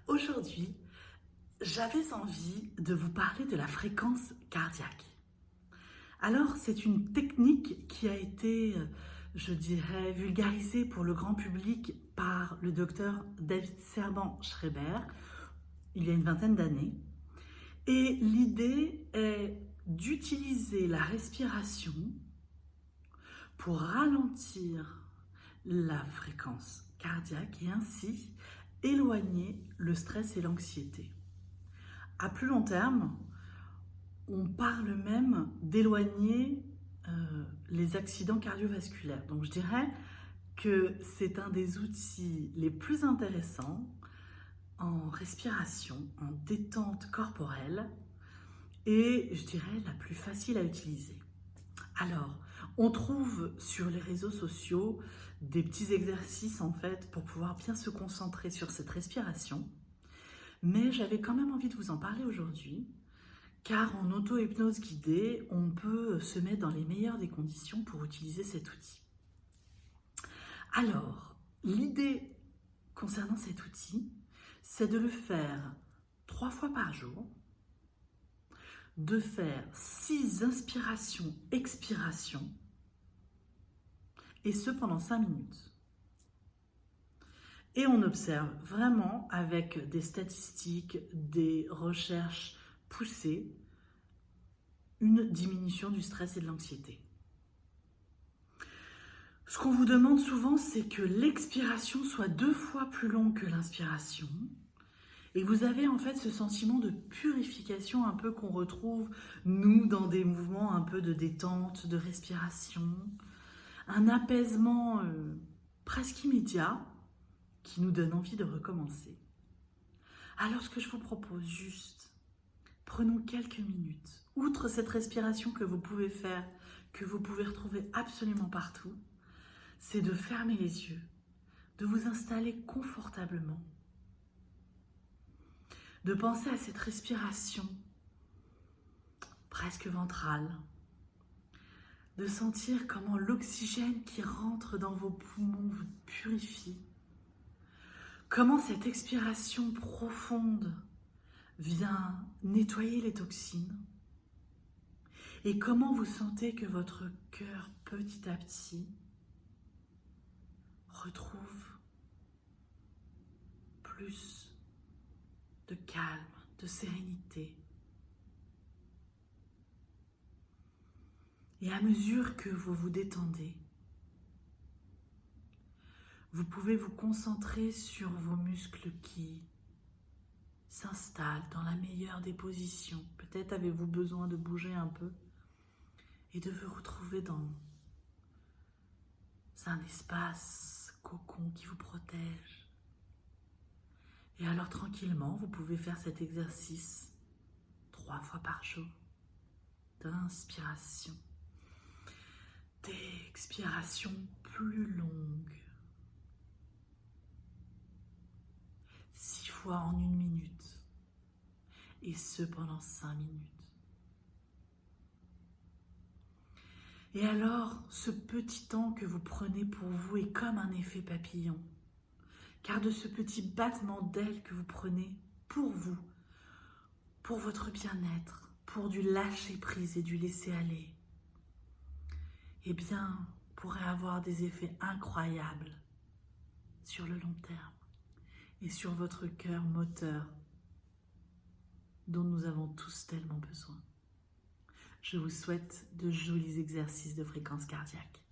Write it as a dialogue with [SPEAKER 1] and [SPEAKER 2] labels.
[SPEAKER 1] Aujourd'hui, j'avais envie de vous parler de la fréquence cardiaque. Alors, c'est une technique qui a été, je dirais, vulgarisée pour le grand public par le docteur David Serban-Schreiber il y a une vingtaine d'années. Et l'idée est d'utiliser la respiration pour ralentir la fréquence cardiaque et ainsi éloigner le stress et l'anxiété. À plus long terme, on parle même d'éloigner les accidents cardiovasculaires. Donc je dirais que c'est un des outils les plus intéressants en respiration, en détente corporelle et je dirais la plus facile à utiliser. Alors, on trouve sur les réseaux sociaux des petits exercices en fait pour pouvoir bien se concentrer sur cette respiration. Mais j'avais quand même envie de vous en parler aujourd'hui, car en auto-hypnose guidée, on peut se mettre dans les meilleures des conditions pour utiliser cet outil. Alors, l'idée concernant cet outil, c'est de le faire 3 fois par jour, de faire 6 inspirations, expirations, et ce pendant 5 minutes. Et on observe vraiment avec des statistiques, des recherches poussées, une diminution du stress et de l'anxiété. Ce qu'on vous demande souvent, c'est que l'expiration soit 2 fois plus longue que l'inspiration. Et vous avez en fait ce sentiment de purification un peu qu'on retrouve, nous, dans des mouvements un peu de détente, de respiration. Un apaisement presque immédiat qui nous donne envie de recommencer. Alors ce que je vous propose juste, prenons quelques minutes. Outre cette respiration que vous pouvez faire, que vous pouvez retrouver absolument partout, c'est de fermer les yeux, de vous installer confortablement, de penser à cette respiration presque ventrale, de sentir comment l'oxygène qui rentre dans vos poumons vous purifie, comment cette expiration profonde vient nettoyer les toxines et comment vous sentez que votre cœur petit à petit retrouve plus de calme, de sérénité. Et à mesure que vous vous détendez, vous pouvez vous concentrer sur vos muscles qui s'installent dans la meilleure des positions. Peut-être avez-vous besoin de bouger un peu et de vous retrouver dans un espace cocon qui vous protège. Et alors tranquillement, vous pouvez faire cet exercice 3 fois par jour d'inspiration, d'expiration plus longue. 6 fois en 1 minute, et ce pendant 5 minutes. Et alors, ce petit temps que vous prenez pour vous est comme un effet papillon, car de ce petit battement d'ailes que vous prenez pour vous, pour votre bien-être, pour du lâcher-prise et du laisser-aller, eh bien, pourrait avoir des effets incroyables sur le long terme et sur votre cœur moteur dont nous avons tous tellement besoin. Je vous souhaite de jolis exercices de fréquence cardiaque.